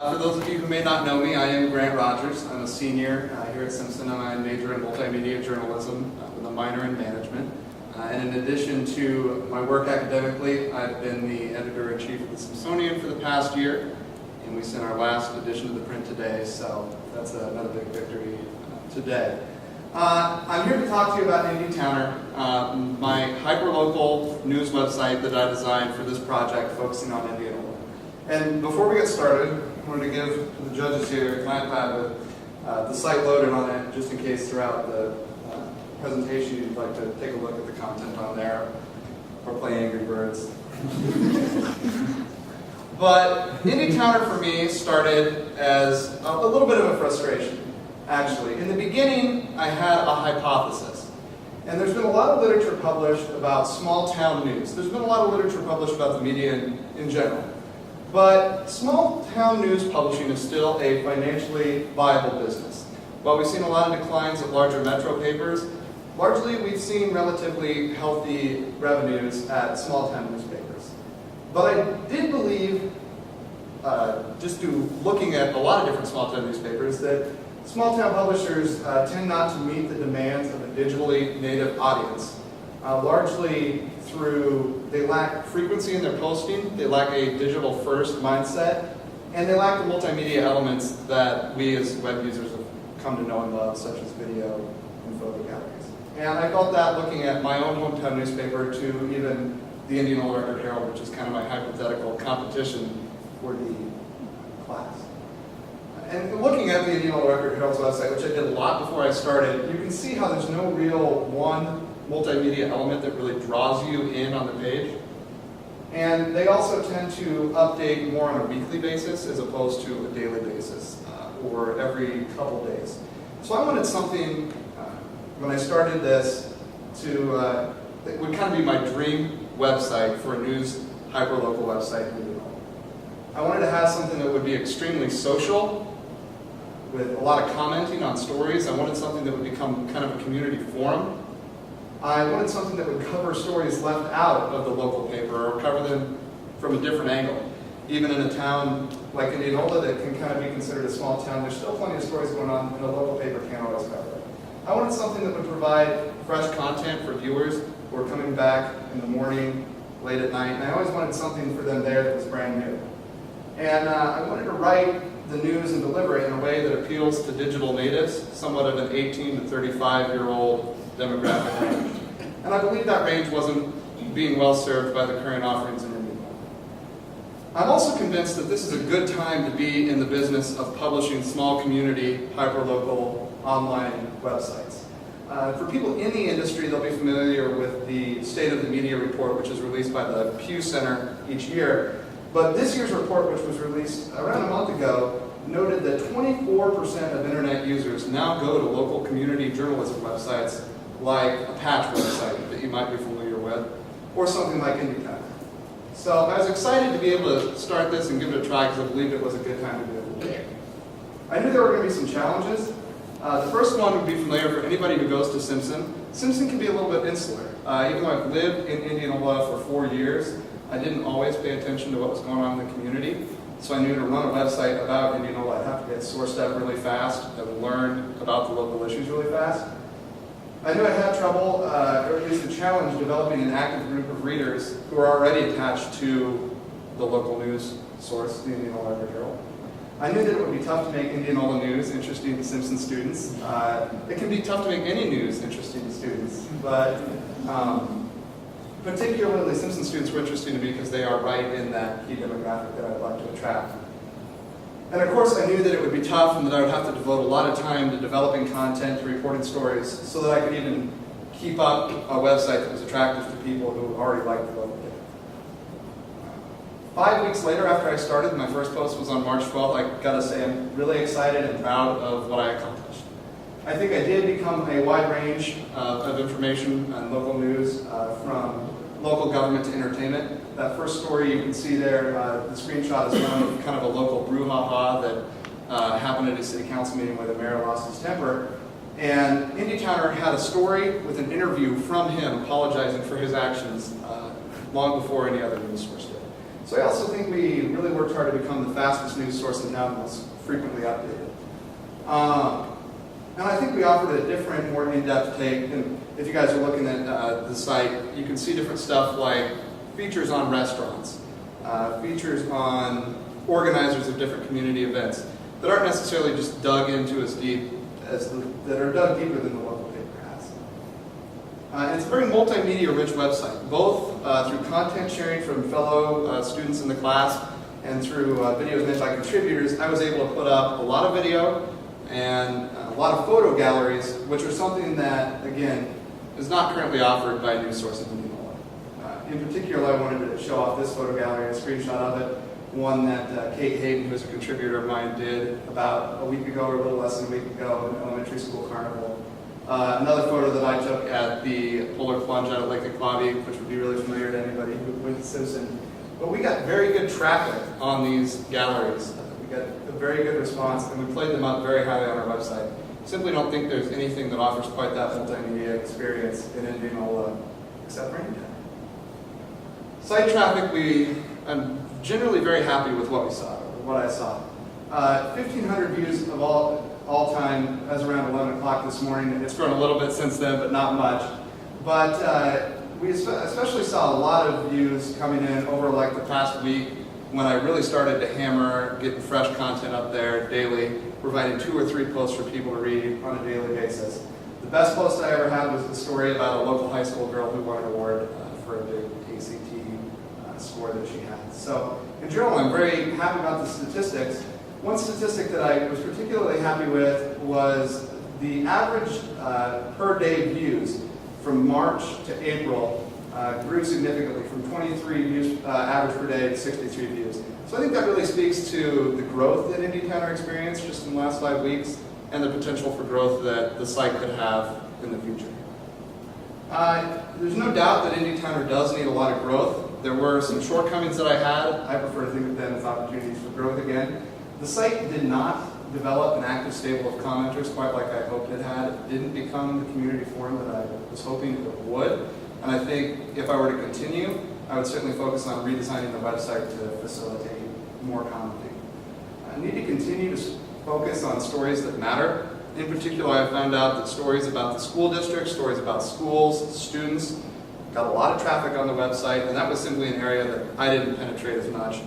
For those of you who may not know me, I am Grant Rodgers. I'm a senior here at Simpson, and I major in multimedia journalism with a minor in management. And in addition to my work academically, I've been the editor-in-chief of the Simpsonian for the past year, and we sent our last edition to the print today, so that's another big victory today. I'm here to talk to you about Indy Towner, my hyperlocal news website that I designed for this project focusing on Indianola. And before we get started, I wanted to give the judges here an iPad with the site loaded on it, just in case throughout the presentation you'd like to take a look at the content on there, or play Angry Birds. But Indy Towner for me started as a little bit of a frustration, actually. In the beginning, I had a hypothesis. And there's been a lot of literature published about small town news. There's been a lot of literature published about the media in general. But small town news publishing is still a financially viable business. While we've seen a lot of declines at larger metro papers, largely we've seen relatively healthy revenues at small town newspapers. But I did believe, just through looking at a lot of different small town newspapers, that small town publishers tend not to meet the demands of a digitally native audience, largely through they lack frequency in their posting, they lack a digital-first mindset, and they lack the multimedia elements that we as web users have come to know and love, such as video and photo galleries. And I felt that looking at my own hometown newspaper to even the Indianola Record-Herald, which is kind of my hypothetical competition for the class. And looking at the Indianola Record-Herald's website, which I did a lot before I started, you can see how there's no real one multimedia element that really draws you in on the page. And they also tend to update more on a weekly basis as opposed to a daily basis or every couple days. So I wanted something, when I started this, that would kind of be my dream website for a news hyperlocal website in Indianola. I wanted to have something that would be extremely social, with a lot of commenting on stories. I wanted something that would become kind of a community forum. I wanted something that would cover stories left out of the local paper or cover them from a different angle. Even in a town like Indianola that can kind of be considered a small town, there's still plenty of stories going on and a local paper can't always cover it. I wanted something that would provide fresh content for viewers who are coming back in the morning, late at night, and I always wanted something for them there that was brand new. And I wanted to write the news and deliver it in a way that appeals to digital natives, somewhat of an 18 to 35-year-old demographic range. And I believe that range wasn't being well served by the current offerings in Indianola. I'm also convinced that this is a good time to be in the business of publishing small community, hyperlocal, online websites. For people in the industry, they'll be familiar with the State of the Media report, which is released by the Pew Center each year. But this year's report, which was released around a month ago, noted that 24% of internet users now go to local community journalism websites like a patch website that you might be familiar with, or something like Indy Towner. So I was excited to be able to start this and give it a try because I believed it was a good time to be able to do it. I knew there were going to be some challenges. The first one would be familiar for anybody who goes to Simpson. Simpson can be a little bit insular. Even though I've lived in Indianola for 4 years, I didn't always pay attention to what was going on in the community. So I knew to run a website about Indianola, I'd have to get sourced up really fast and learn about the local issues really fast. I knew I had trouble, or at least a challenge, developing an active group of readers who are already attached to the local news source, the Indianola Record-Herald. I knew that it would be tough to make Indianola news interesting to Simpson students. It can be tough to make any news interesting to students, but particularly Simpson students were interesting to me because they are right in that key demographic that I'd like to attract. And of course I knew that it would be tough and that I would have to devote a lot of time to developing content, to reporting stories, so that I could even keep up a website that was attractive to people who already liked the local paper. 5 weeks later, after I started, my first post was on March 12th, I gotta say I'm really excited and proud of what I accomplished. I think I did become a wide range of information and local news, from local government to entertainment. That first story you can see there, the screenshot is one of kind of a local brouhaha that happened at a city council meeting where the mayor lost his temper. And Indy Towner had a story with an interview from him apologizing for his actions long before any other news source did. So I also think we really worked hard to become the fastest news source in town, most frequently updated. And I think we offered a different, more in-depth take. And if you guys are looking at the site, you can see different stuff like features on restaurants, features on organizers of different community events that aren't necessarily just dug into as deep as that are dug deeper than the local paper has. And it's a very multimedia-rich website, both through content sharing from fellow students in the class and through videos made by contributors. I was able to put up a lot of video and a lot of photo galleries, which are something that, again, is not currently offered by news sources in Indianola. In particular, I wanted to show off this photo gallery, a screenshot of it, one that Kate Hayden, who's a contributor of mine, did about a week ago, or a little less than a week ago, in an elementary school carnival. Another photo that I took at the Polar Plunge out at Lake Aquavi, which would be really familiar to anybody who went to Simpson. But we got very good traffic on these galleries. We got a very good response, and we played them up very highly on our website. Simply don't think there's anything that offers quite that multimedia experience in Indianola, except for Indy. Site traffic, I'm generally very happy with what we saw, what I saw. 1,500 views of all time as around 11 o'clock this morning. It's grown a little bit since then, but not much. But we especially saw a lot of views coming in over like the past week when I really started to hammer getting fresh content up there daily, providing 2 or 3 posts for people to read on a daily basis. The best post I ever had was the story about a local high school girl who won an award for a big ACT score that she had. So in general, I'm very happy about the statistics. One statistic that I was particularly happy with was the average per day views from March to April grew significantly from 23 views average per day to 63 views. So I think that really speaks to the growth that Indy Towner experienced just in the last 5 weeks and the potential for growth that the site could have in the future. There's no doubt that Indy Towner does need a lot of growth. There were some shortcomings that I had. I prefer to think of them as opportunities for growth again. The site did not develop an active stable of commenters quite like I hoped it had. It didn't become the community forum that I was hoping it would. And I think if I were to continue, I would certainly focus on redesigning the website to facilitate more commenting. I need to continue to focus on stories that matter. In particular, I found out that stories about the school district, stories about schools, students, got a lot of traffic on the website, and that was simply an area that I didn't penetrate as much.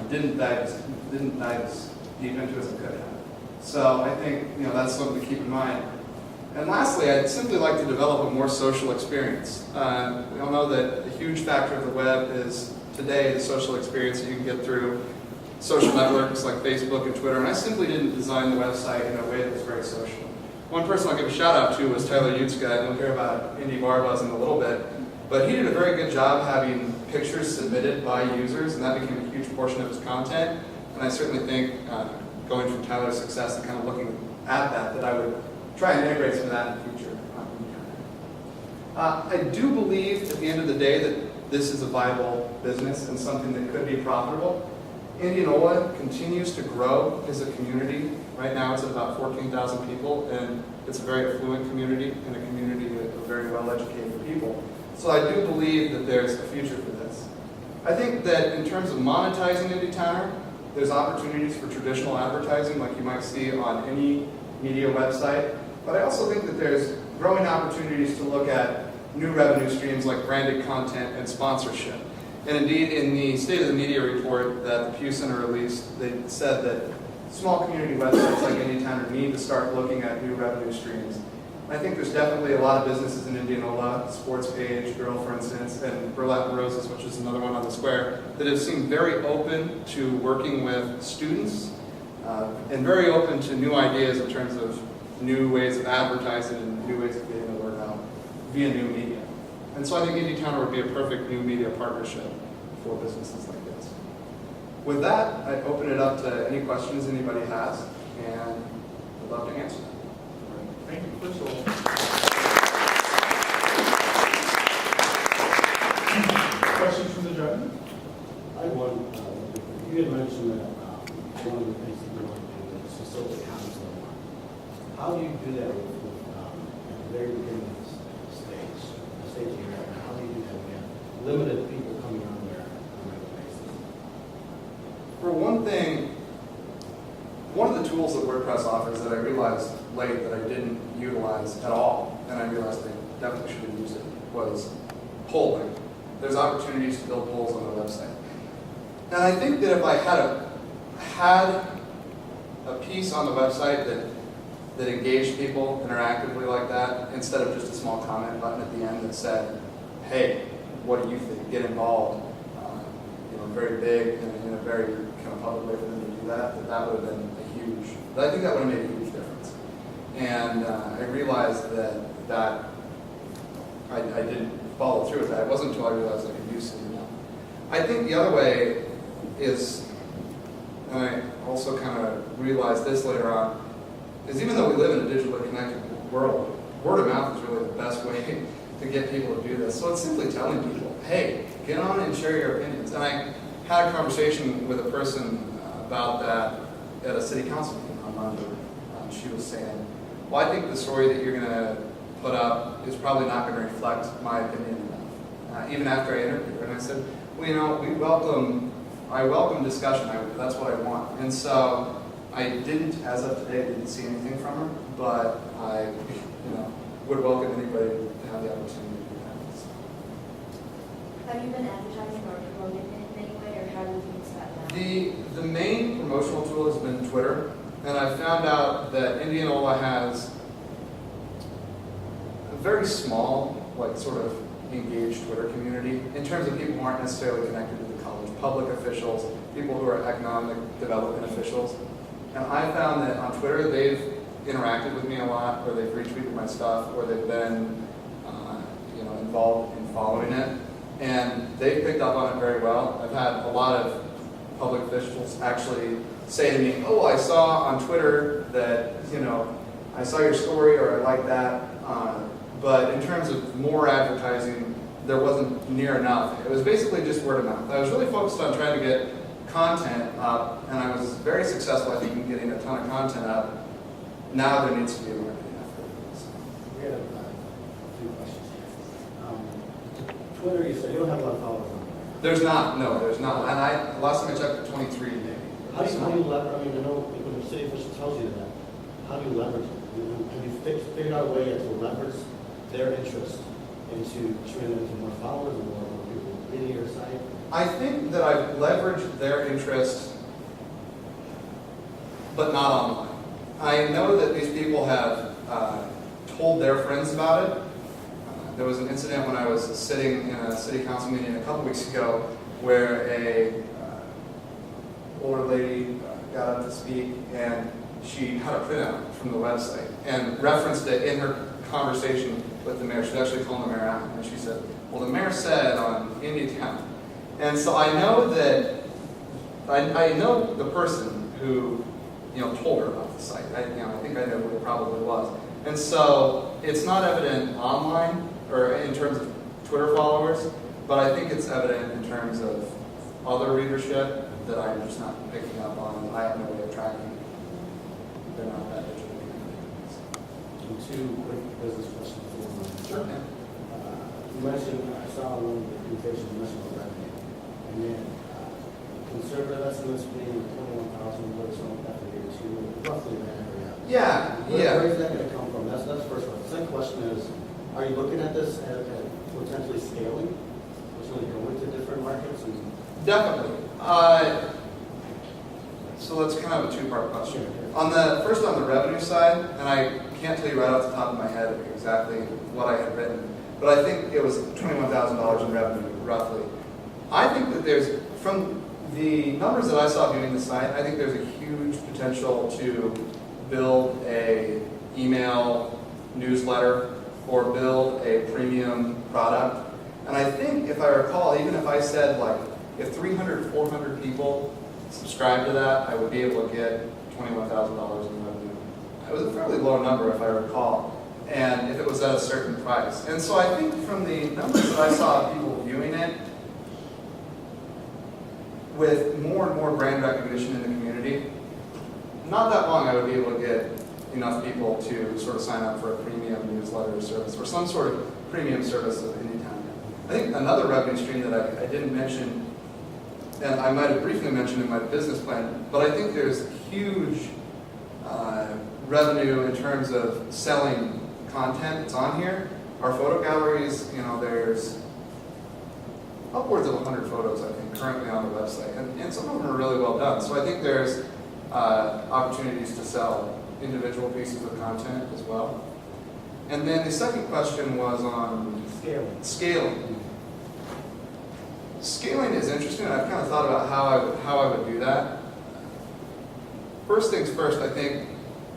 Didn't dive as deep into as I could have. So I think that's something to keep in mind. And lastly, I'd simply like to develop a more social experience. We all know that a huge factor of the web is today the social experience that you can get through social networks like Facebook and Twitter, and I simply didn't design the website in a way that was very social. One person I'll give a shout out to was Tyler Yutzka, and we'll hear about Indy Bar Buzz in a little bit. But he did a very good job having pictures submitted by users, and that became a huge portion of his content. And I certainly think, going from Tyler's success and kind of looking at that I would try and integrate some of that in the future. I do believe at the end of the day that this is a viable business and something that could be profitable. Indianola continues to grow as a community. Right now it's at about 14,000 people, and it's a very affluent community and a community of very well-educated people. So I do believe that there's a future for this. I think that in terms of monetizing Indy Towner, there's opportunities for traditional advertising like you might see on any media website. But I also think that there's growing opportunities to look at new revenue streams like branded content and sponsorship. And indeed, in the State of the Media report that the Pew Center released, they said that small community websites like Indy Towner need to start looking at new revenue streams. I think there's definitely a lot of businesses in Indianola, Sports Page, Girl, for instance, and Burlap and Roses, which is another one on the square, that have seemed very open to working with students and very open to new ideas in terms of new ways of advertising and new ways of getting the word out via new media. And so I think Indy Towner would be a perfect new media partnership for businesses like this. With that, I'd open it up to any questions anybody has, and I'd love to answer them. Thank you, Crystal. Questions from the judge? I want, you had mentioned that one of the things that you want to do is facilitate counseling. How do you do that with at the very beginning of the stage you're at now? How do you do that when you have limited people coming on there on a regular basis? for one thing, one of the tools that WordPress offers that I realized late that I didn't utilize at all, and I realized I definitely should have used it, was polling. There's opportunities to build polls on the website. And I think that if I had a piece on the website that engaged people interactively like that, instead of just a small comment button at the end that said, hey, what do you think? Get involved. Very big in a very kind of public way for them to do that, that would have been a huge, I think that would have made a huge difference. And I realized that I didn't follow through with that. It wasn't until I realized I could use it enough. I think the other way is, and I also kind of realized this later on, is even though we live in a digitally connected world, word of mouth is really the best way to get people to do this. So it's simply telling people, hey, get on and share your opinions. And I had a conversation with a person about that at a city council meeting on Monday. She was saying, well, I think the story that you're going to put up is probably not going to reflect my opinion enough. Even after I interviewed her. And I said, well, I welcome discussion. That's what I want. And so I didn't, as of today, didn't see anything from her, but I would welcome anybody to have the opportunity to do that. So. Have you been advertising or promoting it in any way, or how do you use that now? The main promotional tool has been Twitter, and I found out that Indianola has a very small, sort of engaged Twitter community in terms of people who aren't necessarily connected to the college, public officials, people who are economic development officials. And I found that on Twitter they've interacted with me a lot, or they've retweeted my stuff, or they've been involved in following it. And they picked up on it very well. I've had a lot of public officials actually say to me, oh, I saw on Twitter that, I saw your story or I like that. But in terms of more advertising, there wasn't near enough. It was basically just word of mouth. I was really focused on trying to get content up, and I was very successful, I think, in getting a ton of content up. Now there needs to be a marketing effort. We have a few questions here. Twitter, you said you don't have a lot of followers on there. There's not. And last time I checked, 23 maybe. How do you leverage? I mean, I know when the city official tells you that. How do you leverage it? Have you figured out a way to leverage their interest into turning them into more followers and more people reading your site? I think that I've leveraged their interest, but not online. I know that these people have told their friends about it. There was an incident when I was sitting in a city council meeting a couple weeks ago where a older lady got up to speak, and she had a printout from the website and referenced it in her conversation with the mayor. She actually called the mayor out, and she said, well, the mayor said on Indy Town. And so I know that, I know the person who, told her about the site. I think I know who it probably was. And so it's not evident online or in terms of Twitter followers, but I think it's evident in terms of other readership that I'm just not picking up on. I have no way of tracking. They're not that digitally connected. Two quick business questions. Sure. You mentioned, I saw one of the presentations, you mentioned about revenue. And then conservative estimates being 21,000, what is wrong with that for year two? Roughly that area. Yeah. Where is that going to come from? That's the first one. The second question is, are you looking at this at potentially scaling? Potentially going to different markets? Definitely. So that's kind of a two-part question. On the revenue side, and I can't tell you right off the top of my head exactly what I had written, but I think it was $21,000 in revenue, roughly. I think that there's, from the numbers that I saw viewing the site, I think there's a huge potential to build a email newsletter or build a premium product. And I think, if I recall, even if I said, if 300, 400 people subscribe to that, I would be able to get $21,000 in revenue. It was a fairly low number, if I recall, and if it was at a certain price. And so I think from the numbers that I saw of people viewing it, with more and more brand recognition in the community, not that long I would be able to get enough people to sort of sign up for a premium newsletter service or some sort of premium service of any kind. I think another revenue stream that I didn't mention and I might have briefly mentioned in my business plan, but I think there's huge revenue in terms of selling content that's on here. Our photo galleries, there's upwards of 100 photos, I think, currently on the website, and some of them are really well done. So I think there's opportunities to sell individual pieces of content as well. And then the second question was on Scaling. scaling. Scaling is interesting. I've kind of thought about how I would do that. First things first, I think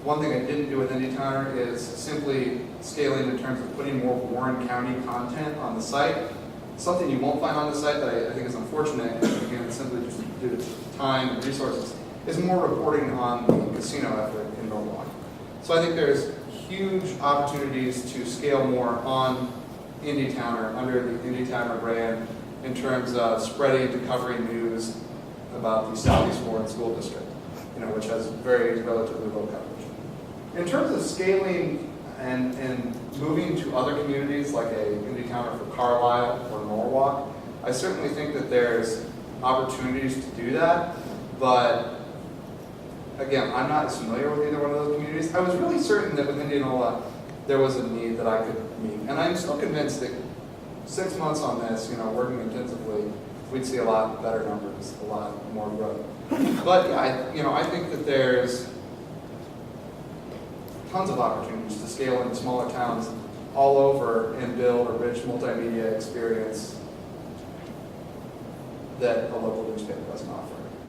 one thing I didn't do with Indy Towner is simply scaling in terms of putting more Warren County content on the site. Something you won't find on the site that I think is unfortunate, and again, simply just due to time and resources, is more reporting on the casino effort in Milwaukee. So I think there's huge opportunities to scale more on Indy Towner, under the Indy Towner brand, in terms of spreading to covering news about the Southeast Warren School District, which has very relatively low coverage. In terms of scaling and moving to other communities like a Indy Towner for Carlisle or Norwalk, I certainly think that there's opportunities to do that, but again, I'm not as familiar with either one of those communities. I was really certain that with Indianola, there was a need that I could meet. And I'm still convinced that 6 months on this, working intensively, we'd see a lot better numbers, a lot more growth. But yeah, I think that there's tons of opportunities to scale into smaller towns all over and build a rich multimedia experience that a local newspaper doesn't offer.